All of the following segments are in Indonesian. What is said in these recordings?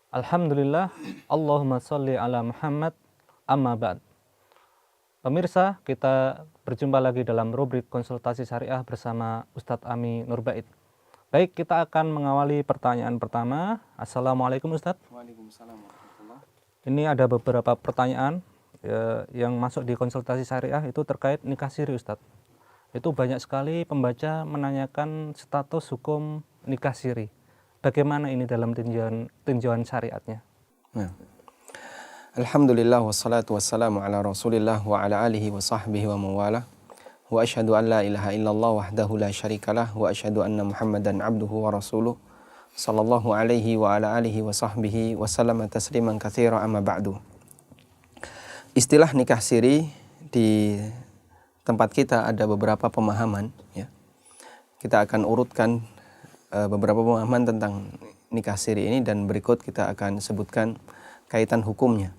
Alhamdulillah, Allahumma sholli ala Muhammad, amma ba'd. Pemirsa, kita berjumpa lagi dalam rubrik konsultasi syariah bersama Ustadz Ami Nurbait. Baik, kita akan mengawali pertanyaan pertama. Assalamualaikum Ustadz. Waalaikumsalam warahmatullahi. Ini ada beberapa pertanyaan yang masuk di konsultasi syariah itu terkait nikah siri Ustadz. Itu banyak sekali pembaca menanyakan status hukum nikah siri. Bagaimana ini dalam tinjauan syariatnya? Alhamdulillah wassalatu wassalamu ala Rasulillah wa ala alihi wa sahbihi wa mawala. Wa asyhadu an la ilaha illallah wahdahu la syarikalah wa asyhadu anna Muhammadan abduhu wa rasuluh sallallahu alaihi wa ala alihi wa sahbihi wa sallama tasliman katsira amma ba'du. Istilah nikah siri di tempat kita ada beberapa pemahaman ya. Kita akan urutkan beberapa pemahaman tentang nikah siri ini dan berikut kita akan sebutkan kaitan hukumnya.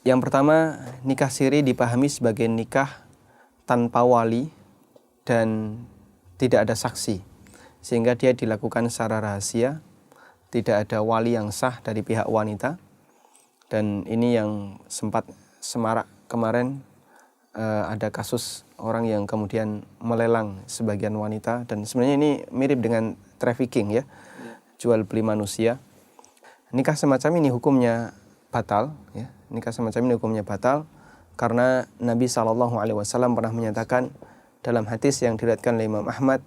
Yang pertama, nikah siri dipahami sebagai nikah tanpa wali dan tidak ada saksi, sehingga dia dilakukan secara rahasia, tidak ada wali yang sah dari pihak wanita. Dan ini yang sempat semarak kemarin, ada kasus orang yang kemudian melelang sebagian wanita, dan sebenarnya ini mirip dengan trafficking ya, jual beli manusia. Nikah semacam ini hukumnya batal ya. Nikah semacam ini hukumnya batal karena Nabi SAW pernah menyatakan dalam hadis yang diriwayatkan oleh Imam Ahmad,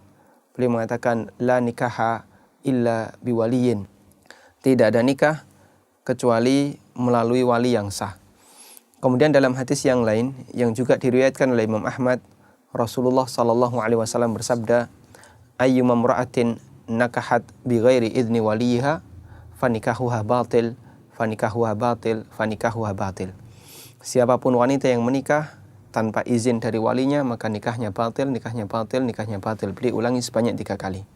beliau mengatakan la nikaha illa biwaliyin. Tidak ada nikah kecuali melalui wali yang sah. Kemudian dalam hadis yang lain yang juga diriwayatkan oleh Imam Ahmad, Rasulullah SAW bersabda, ayyuma imra'atin nakahat bighairi idzni waliha fanikahuha batil fanikahuha batil fanikahuha batil. Siapapun wanita yang menikah tanpa izin dari walinya, maka nikahnya batil, nikahnya batil, nikahnya batil. Beliau ulangi sebanyak 3 kali.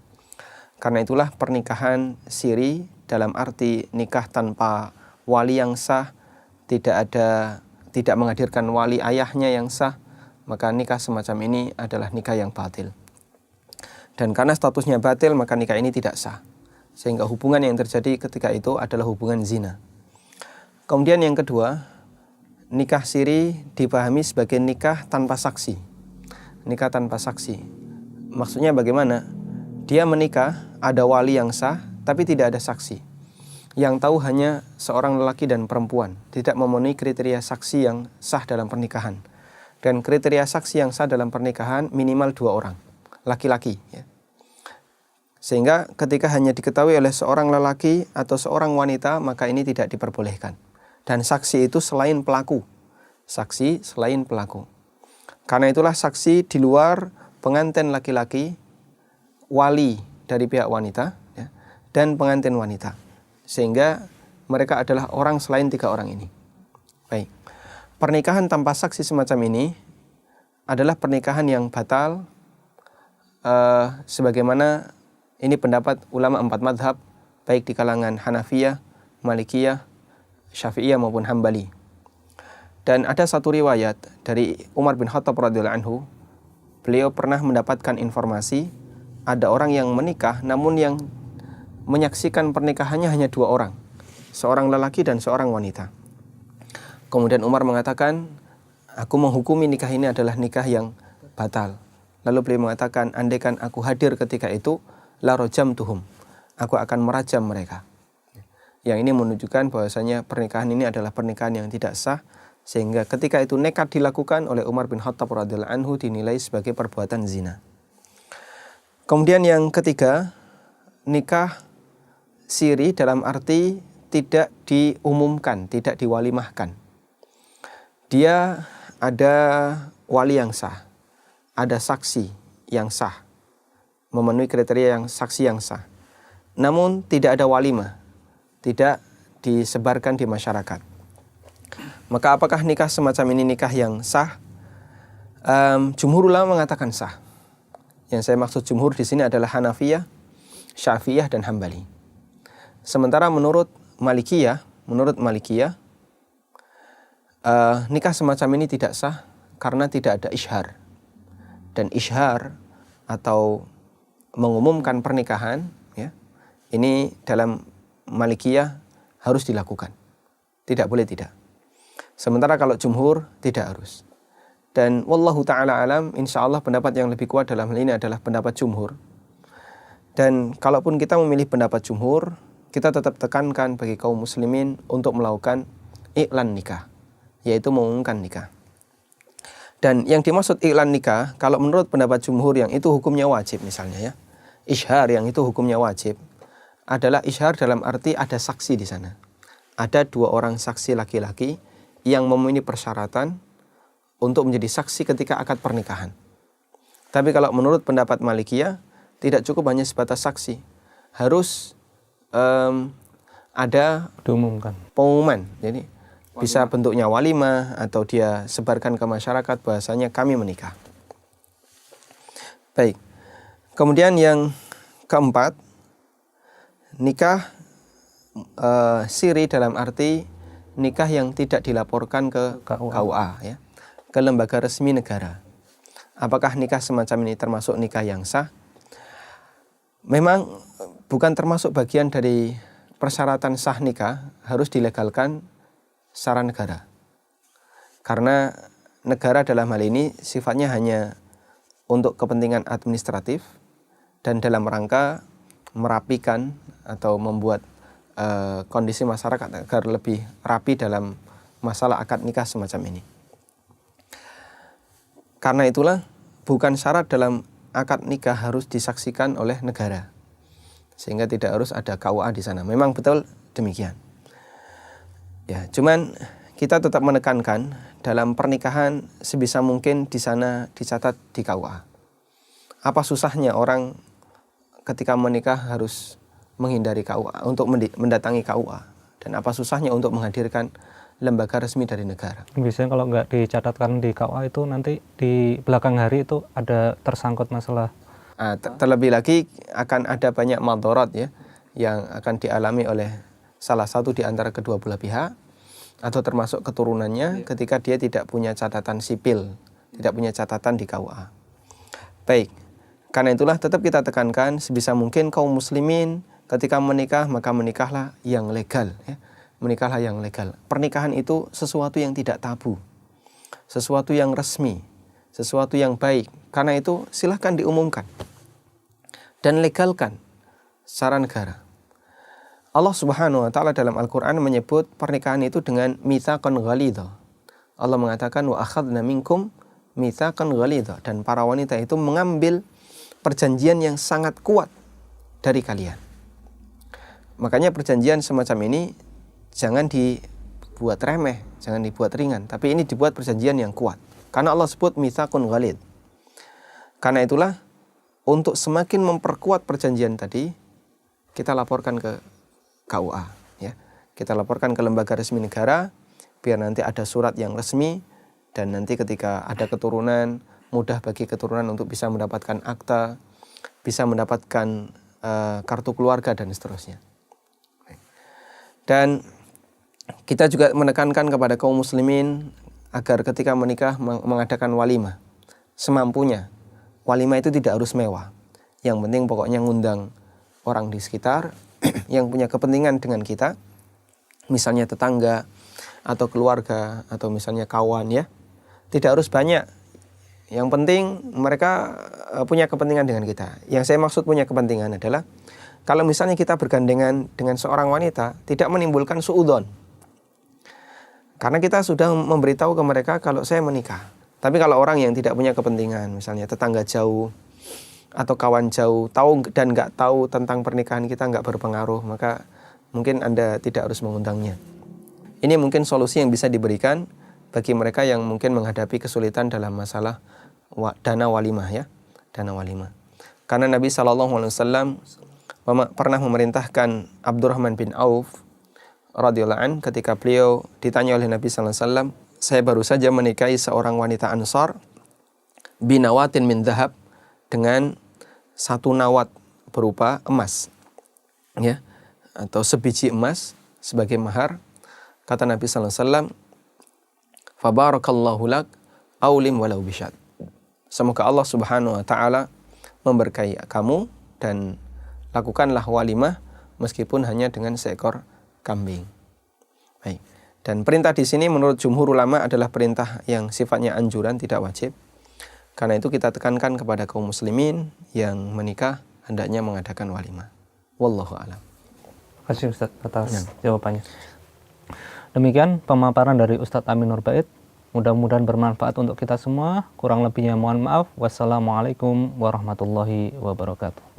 Karena itulah pernikahan siri dalam arti nikah tanpa wali yang sah, tidak menghadirkan wali ayahnya yang sah, maka nikah semacam ini adalah nikah yang batil. Dan karena statusnya batil, maka nikah ini tidak sah. Sehingga hubungan yang terjadi ketika itu adalah hubungan zina. Kemudian yang kedua, nikah siri dipahami sebagai nikah tanpa saksi. Nikah tanpa saksi. Maksudnya bagaimana? Dia menikah, ada wali yang sah, tapi tidak ada saksi. Yang tahu hanya seorang lelaki dan perempuan. Tidak memenuhi kriteria saksi yang sah dalam pernikahan. Dan kriteria saksi yang sah dalam pernikahan minimal 2 orang. Laki-laki ya. Sehingga ketika hanya diketahui oleh seorang lelaki atau seorang wanita, maka ini tidak diperbolehkan. Dan saksi itu selain pelaku. Saksi selain pelaku. Karena itulah saksi di luar pengantin laki-laki, wali dari pihak wanita ya, dan pengantin wanita. Sehingga mereka adalah orang selain 3 orang ini. Baik. Pernikahan tanpa saksi semacam ini adalah pernikahan yang batal, sebagaimana ini pendapat ulama 4 madhab, baik di kalangan Hanafiyah, Malikiyah, Syafi'iyah maupun Hambali. Dan ada satu riwayat dari Umar bin Khattab radhiyallahu anhu, beliau pernah mendapatkan informasi ada orang yang menikah namun yang menyaksikan pernikahannya hanya 2 orang, seorang lelaki dan seorang wanita. Kemudian Umar mengatakan, aku menghukumi nikah ini adalah nikah yang batal. Lalu beliau mengatakan, andaikan aku hadir ketika itu, la rajamtuhum, aku akan merajam mereka. Yang ini menunjukkan bahwasanya pernikahan ini adalah pernikahan yang tidak sah, sehingga ketika itu nekat dilakukan oleh Umar bin Khattab radhiyallahu anhu dinilai sebagai perbuatan zina. Kemudian yang ketiga, nikah siri dalam arti tidak diumumkan, tidak diwalimahkan. Dia ada wali yang sah, ada saksi yang sah, memenuhi kriteria yang saksi yang sah. Namun tidak ada walimah, tidak disebarkan di masyarakat. Maka apakah nikah semacam ini nikah yang sah? Jumhur ulama mengatakan sah. Yang saya maksud jumhur di sini adalah Hanafiyah, Syafi'iyah dan Hambali. Sementara menurut Malikiyah, nikah semacam ini tidak sah karena tidak ada isyhar. Dan isyhar atau mengumumkan pernikahan ya, ini dalam Malikiyah, harus dilakukan. Tidak boleh tidak. Sementara kalau jumhur tidak harus. Dan wallahu ta'ala alam, insya Allah pendapat yang lebih kuat dalam hal ini adalah pendapat jumhur. Dan kalaupun kita memilih pendapat jumhur, kita tetap tekankan bagi kaum muslimin untuk melakukan iklan nikah, yaitu mengumumkan nikah. Dan yang dimaksud iklan nikah, kalau menurut pendapat jumhur yang itu hukumnya wajib misalnya ya, isyhar yang itu hukumnya wajib, adalah isyhar dalam arti ada saksi di sana. Ada 2 orang saksi laki-laki yang memenuhi persyaratan untuk menjadi saksi ketika akad pernikahan. Tapi kalau menurut pendapat Malikiyah, tidak cukup hanya sebatas saksi. Harus ada Diumumkan. pengumuman. Jadi bisa bentuknya walimah atau dia sebarkan ke masyarakat bahasanya kami menikah. Baik. Kemudian yang keempat, nikah siri dalam arti nikah yang tidak dilaporkan ke KUA ya, ke lembaga resmi negara. Apakah nikah semacam ini termasuk nikah yang sah? Memang bukan termasuk bagian dari persyaratan sah nikah harus dilegalkan secara negara. Karena negara dalam hal ini sifatnya hanya untuk kepentingan administratif dan dalam rangka merapikan atau membuat kondisi masyarakat agar lebih rapi dalam masalah akad nikah semacam ini. Karena itulah bukan syarat dalam akad nikah harus disaksikan oleh negara, sehingga tidak harus ada KUA di sana. Memang betul demikian. Ya, cuman kita tetap menekankan dalam pernikahan sebisa mungkin di sana dicatat di KUA. Apa susahnya orang ketika menikah harus menghindari KUA, untuk mendatangi KUA, dan apa susahnya untuk menghadirkan lembaga resmi dari negara. Biasanya kalau nggak dicatatkan di KUA itu nanti di belakang hari itu ada tersangkut masalah. Terlebih lagi akan ada banyak madharat ya yang akan dialami oleh salah satu di antara kedua belah pihak atau termasuk keturunannya ketika dia tidak punya catatan sipil, tidak punya catatan di KUA. Baik, karena itulah tetap kita tekankan sebisa mungkin kaum muslimin ketika menikah maka menikahlah yang legal ya. Menikahlah yang legal. Pernikahan itu sesuatu yang tidak tabu, sesuatu yang resmi, sesuatu yang baik. Karena itu silahkan diumumkan dan legalkan secara negara. Allah Subhanahu wa taala dalam Al-Qur'an menyebut pernikahan itu dengan mitsaqan ghalidha. Allah mengatakan wa akhadna minkum mitsaqan ghalidha, dan para wanita itu mengambil perjanjian yang sangat kuat dari kalian. Makanya perjanjian semacam ini jangan dibuat remeh, jangan dibuat ringan, tapi ini dibuat perjanjian yang kuat. Karena Allah sebut mitsaqun ghalidh. Karena itulah untuk semakin memperkuat perjanjian tadi, kita laporkan ke KUA ya. Kita laporkan ke lembaga resmi negara biar nanti ada surat yang resmi, dan nanti ketika ada keturunan mudah bagi keturunan untuk bisa mendapatkan akta, bisa mendapatkan kartu keluarga dan seterusnya. Dan kita juga menekankan kepada kaum muslimin agar ketika menikah mengadakan walimah semampunya. Walimah itu tidak harus mewah. Yang penting pokoknya ngundang orang di sekitar yang punya kepentingan dengan kita, misalnya tetangga atau keluarga atau misalnya kawan ya. Tidak harus banyak. Yang penting mereka punya kepentingan dengan kita. Yang saya maksud punya kepentingan adalah kalau misalnya kita bergandengan dengan seorang wanita, tidak menimbulkan suudzon. Karena kita sudah memberitahu ke mereka kalau saya menikah. Tapi kalau orang yang tidak punya kepentingan, misalnya tetangga jauh atau kawan jauh, tahu dan nggak tahu tentang pernikahan kita, nggak berpengaruh, maka mungkin Anda tidak harus mengundangnya. Ini mungkin solusi yang bisa diberikan bagi mereka yang mungkin menghadapi kesulitan dalam masalah dana walimah ya, dana walimah. Karena Nabi SAW pernah memerintahkan Abdurrahman bin Auf radhiyallahu an ketika beliau ditanya oleh Nabi SAW, saya baru saja menikahi seorang wanita Ansar binawatin min dhahab, dengan satu nawat berupa emas ya, atau sebiji emas sebagai mahar. Kata Nabi SAW, fabarakallahu lak aulim walau bisyad. Semoga Allah Subhanahu wa taala memberkahi kamu dan lakukanlah walimah meskipun hanya dengan seekor kambing. Baik. Dan perintah di sini menurut jumhur ulama adalah perintah yang sifatnya anjuran, tidak wajib. Karena itu kita tekankan kepada kaum muslimin yang menikah hendaknya mengadakan walimah. Wallahu a'lam. Terima kasih Ustaz atas jawabannya. Demikian pemaparan dari Ustadz Amin Nurbait. Mudah-mudahan bermanfaat untuk kita semua. Kurang lebihnya mohon maaf. Wassalamualaikum warahmatullahi wabarakatuh.